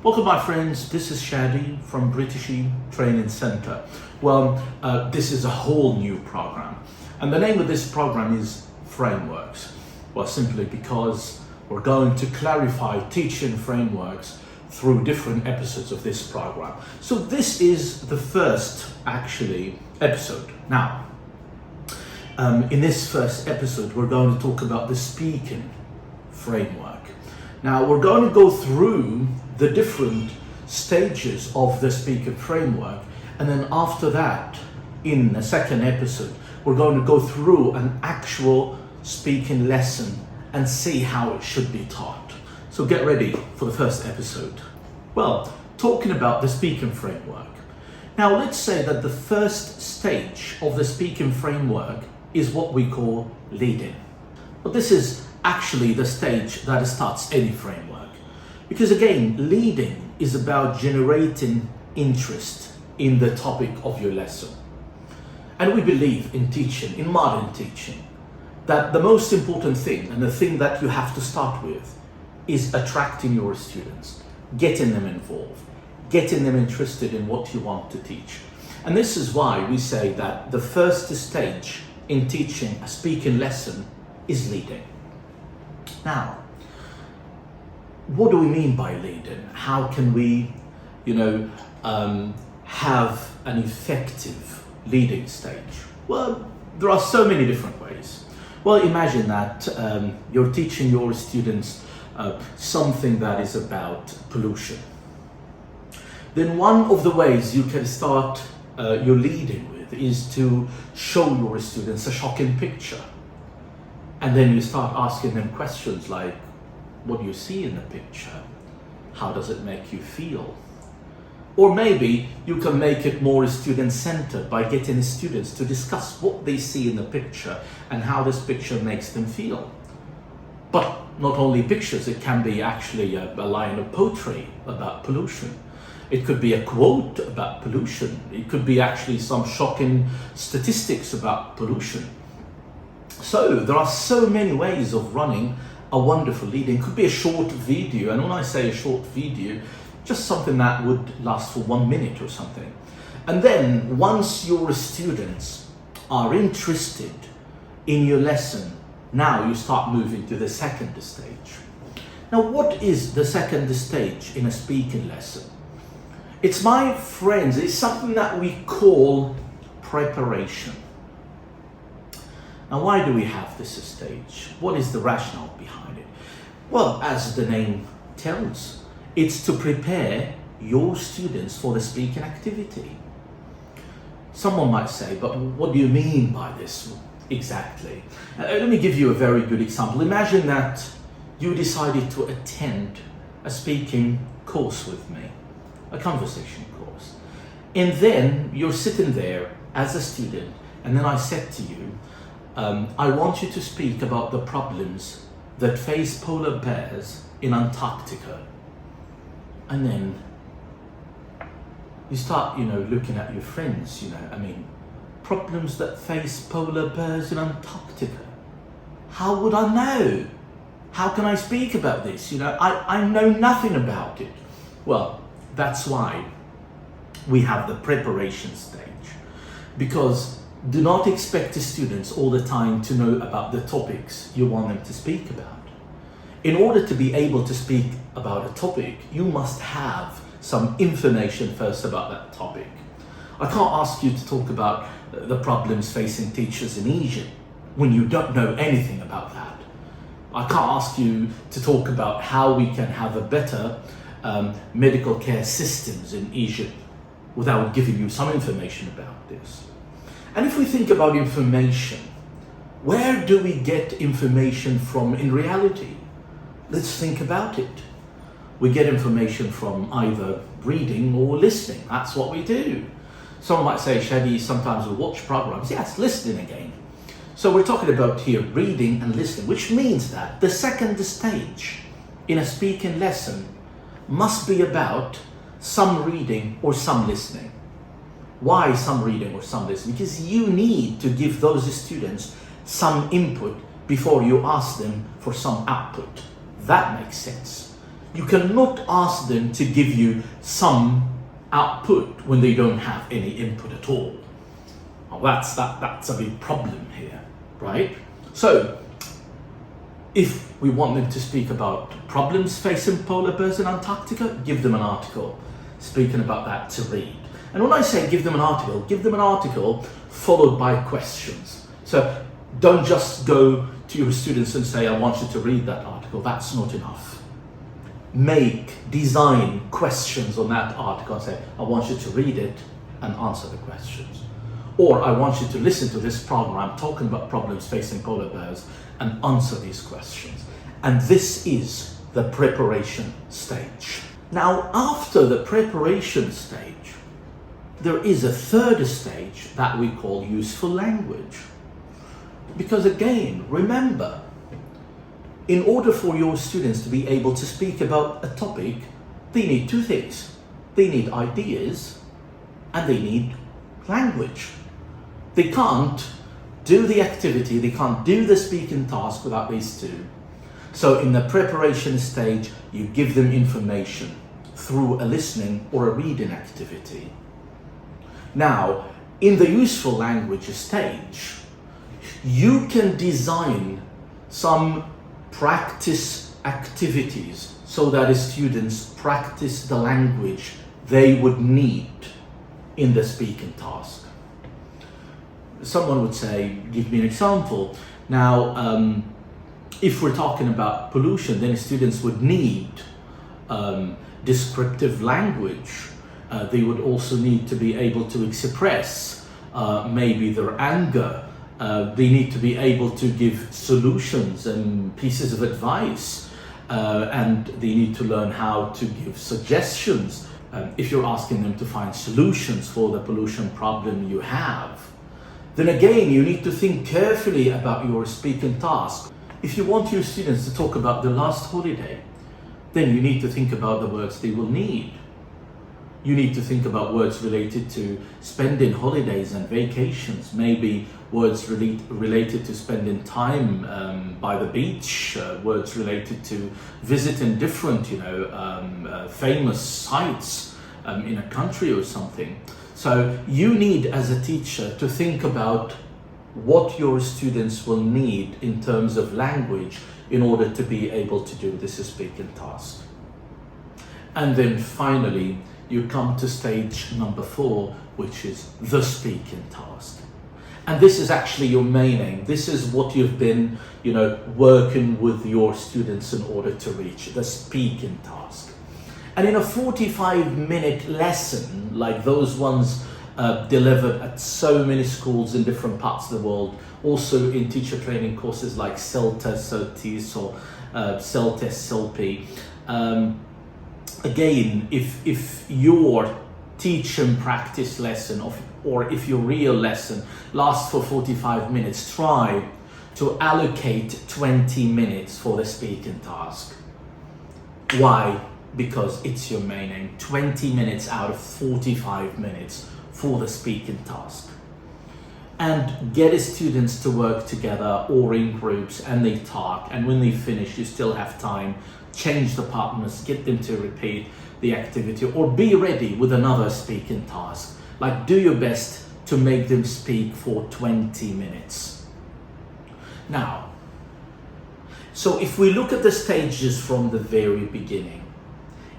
Welcome my friends, this is Shadi from Britishey Training Center. This is a whole new program, and the name of this program is Frameworks. Well, simply because we're going to clarify teaching frameworks through different episodes of this program. So this is the first episode. Now, in this first episode, we're going to talk about the speaking framework. Now, we're going to go through the different stages of the speaking framework, and then after that, in the second episode, we're going to go through an actual speaking lesson and see how it should be taught. So get ready for the first episode. Well, talking about the speaking framework. Now, let's say that the first stage of the speaking framework is what we call leading. But this is actually the stage that starts any framework. Because again, leading is about generating interest in the topic of your lesson. And we believe in teaching, in modern teaching, that the most important thing and the thing that you have to start with is attracting your students, getting them involved, getting them interested in what you want to teach. And this is why we say that the first stage in teaching a speaking lesson is leading. Now, what do we mean by leading? How can we, have an effective leading stage? Well, there are so many different ways. Well, imagine that you're teaching your students something that is about pollution. Then one of the ways you can start your leading with is to show your students a shocking picture. And then you start asking them questions like, what do you see in the picture? How does it make you feel? Or maybe you can make it more student-centered by getting the students to discuss what they see in the picture and how this picture makes them feel. But not only pictures, it can be actually a line of poetry about pollution. It could be a quote about pollution. It could be actually some shocking statistics about pollution. So there are so many ways of running a wonderful leading. It could be a short video, and when I say a short video, just something that would last for 1 minute or something. And then once your students are interested in your lesson, now you start moving to the second stage. Now, what is the second stage in a speaking lesson? It's, my friends, it's something that we call preparation. Now, why do we have this stage? What is the rationale behind it? Well, as the name tells, it's to prepare your students for the speaking activity. Someone might say, but what do you mean by this exactly? Let me give you a very good example. Imagine that you decided to attend a speaking course with me, a conversation course. And then you're sitting there as a student, and then I said to you, I want you to speak about the problems that face polar bears in Antarctica. And then you start, looking at your friends, problems that face polar bears in Antarctica. How would I know? How can I speak about this? I know nothing about it. Well, that's why we have the preparation stage, because do not expect the students all the time to know about the topics you want them to speak about. In order to be able to speak about a topic, you must have some information first about that topic. I can't ask you to talk about the problems facing teachers in Egypt when you don't know anything about that. I can't ask you to talk about how we can have a better medical care systems in Egypt without giving you some information about this. And if we think about information, where do we get information from in reality? Let's think about it. We get information from either reading or listening. That's what we do. Someone might say, Shadi, sometimes we watch programs. Yes, listening again. So we're talking about here reading and listening, which means that the second stage in a speaking lesson must be about some reading or some listening. Why some reading or some listening? Because you need to give those students some input before you ask them for some output. That makes sense. You cannot ask them to give you some output when they don't have any input at all. Well, that's a big problem here, right? So, if we want them to speak about problems facing polar bears in Antarctica, give them an article speaking about that to read. And when I say give them an article followed by questions. So don't just go to your students and say, I want you to read that article. That's not enough. Design questions on that article and say, I want you to read it and answer the questions. Or I want you to listen to this program talking about problems facing polar bears and answer these questions. And this is the preparation stage. Now, after the preparation stage, there is a third stage that we call useful language. Because again, remember, in order for your students to be able to speak about a topic, they need two things. They need ideas and they need language. They can't do the activity, they can't do the speaking task without these two. So in the preparation stage, you give them information through a listening or a reading activity. Now, in the useful language stage, you can design some practice activities so that the students practice the language they would need in the speaking task. Someone would say, give me an example. Now, if we're talking about pollution, then students would need descriptive language. They would also need to be able to express maybe their anger. They need to be able to give solutions and pieces of advice. And they need to learn how to give suggestions. If you're asking them to find solutions for the pollution problem you have, then again, you need to think carefully about your speaking task. If you want your students to talk about their last holiday, then you need to think about the words they will need. You need to think about words related to spending holidays and vacations, maybe words related to spending time by the beach, words related to visiting different, famous sites in a country or something. So you need, as a teacher, to think about what your students will need in terms of language in order to be able to do this speaking task. And then finally, you come to stage number 4, which is the speaking task. And this is actually your main aim. This is what you've been, working with your students in order to reach, the speaking task. And in a 45-minute lesson, like those ones delivered at so many schools in different parts of the world, also in teacher training courses like CELTES, CELTIS, or CELTES, CELPI. Again, if your teach and practice lesson or if your real lesson lasts for 45 minutes, try to allocate 20 minutes for the speaking task. Why? Because it's your main aim. 20 minutes out of 45 minutes for the speaking task. And get the students to work together or in groups, and they talk, and when they finish you still have time, change the partners, get them to repeat the activity or be ready with another speaking task. Like, do your best to make them speak for 20 minutes. Now, so if we look at the stages from the very beginning,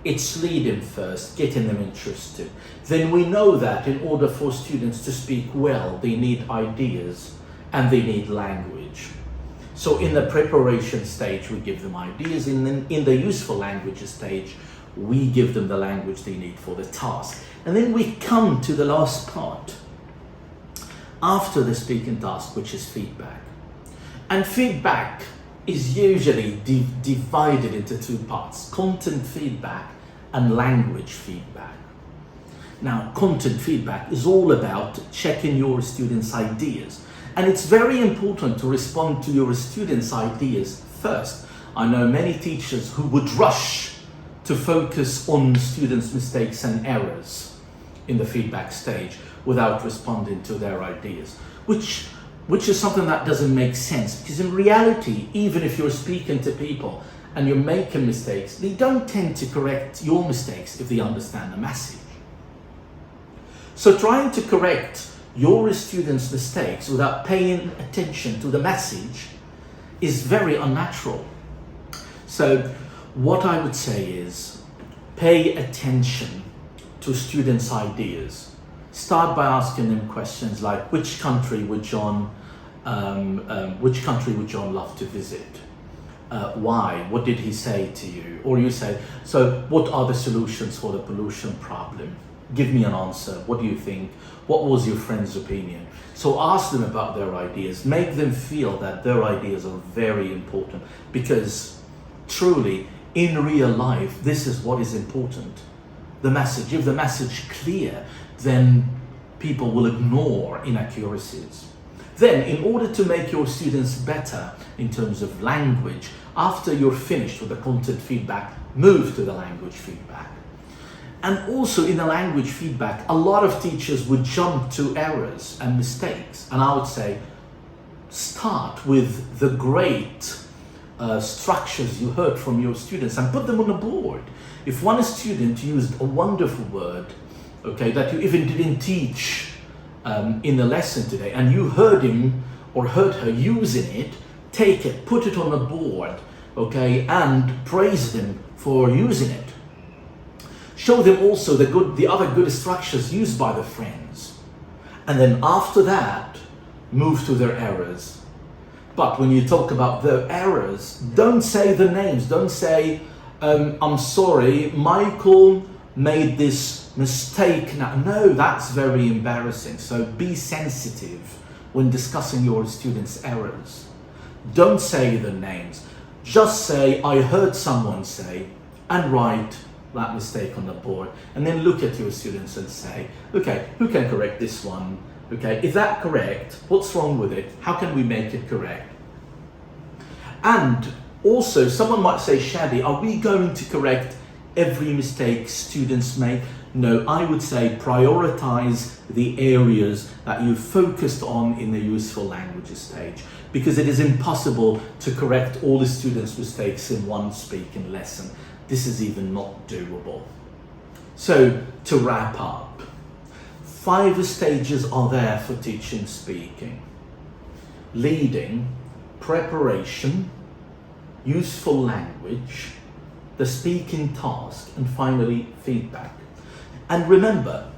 it's leading first, getting them interested. Then we know that in order for students to speak well, they need ideas and they need language. So in the preparation stage, we give them ideas. In the useful language stage, we give them the language they need for the task. And then we come to the last part after the speaking task, which is feedback. And feedback is usually divided into two parts: content feedback and language feedback. Now, content feedback is all about checking your students' ideas. And it's very important to respond to your students' ideas first. I know many teachers who would rush to focus on students' mistakes and errors in the feedback stage without responding to their ideas, which which is something that doesn't make sense, because in reality, even if you're speaking to people and you're making mistakes, they don't tend to correct your mistakes if they understand the message. So trying to correct your students' mistakes without paying attention to the message is very unnatural. So what I would say is, pay attention to students' ideas. Start by asking them questions like, which country would John love to visit? Why? What did he say to you? Or you say, so what are the solutions for the pollution problem? Give me an answer. What do you think? What was your friend's opinion? So ask them about their ideas. Make them feel that their ideas are very important, because truly, in real life, this is what is important. The message. If the message is clear, then people will ignore inaccuracies. Then, in order to make your students better in terms of language, after you're finished with the content feedback, move to the language feedback. And also in the language feedback, a lot of teachers would jump to errors and mistakes. And I would say, start with the great structures you heard from your students and put them on a board. If one student used a wonderful word, okay, that you even didn't teach in the lesson today, and you heard him or heard her using it, take it, put it on a board, okay, and praise them for using it. Show them also the other good structures used by the friends. And then after that, move to their errors. But when you talk about their errors, don't say the names. Don't say, I'm sorry, Michael made this mistake now. No, that's very embarrassing. So be sensitive when discussing your students' errors. Don't say the names. Just say, I heard someone say, and write that mistake on the board. And then look at your students and say, okay, who can correct this one? Okay, is that correct? What's wrong with it? How can we make it correct? And also, someone might say, Shadi, are we going to correct every mistake students make? No, I would say prioritize the areas that you focused on in the useful languages stage, because it is impossible to correct all the students' mistakes in one speaking lesson. This is even not doable. So, to wrap up, 5 stages are there for teaching speaking: leading, preparation, useful language, the speaking task, and finally feedback. And remember,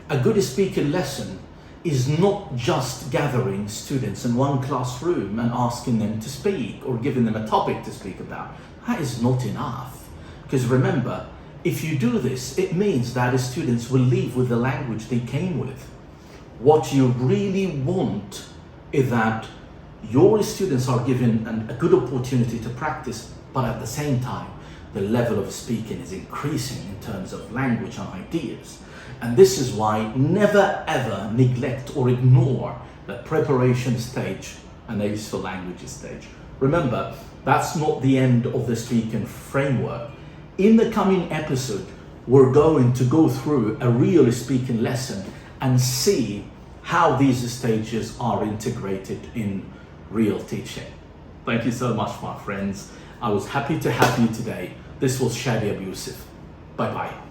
a good speaking lesson is not just gathering students in one classroom and asking them to speak or giving them a topic to speak about. That is not enough. Because remember, if you do this, it means that the students will leave with the language they came with. What you really want is that your students are given a good opportunity to practice, but at the same time, the level of speaking is increasing in terms of language and ideas. And this is why never ever neglect or ignore the preparation stage and the useful languages stage. Remember, that's not the end of the speaking framework. In the coming episode, we're going to go through a real speaking lesson and see how these stages are integrated in real teaching. Thank you so much, my friends. I was happy to have you today. This was Shadi Abu Yusuf. Bye-bye.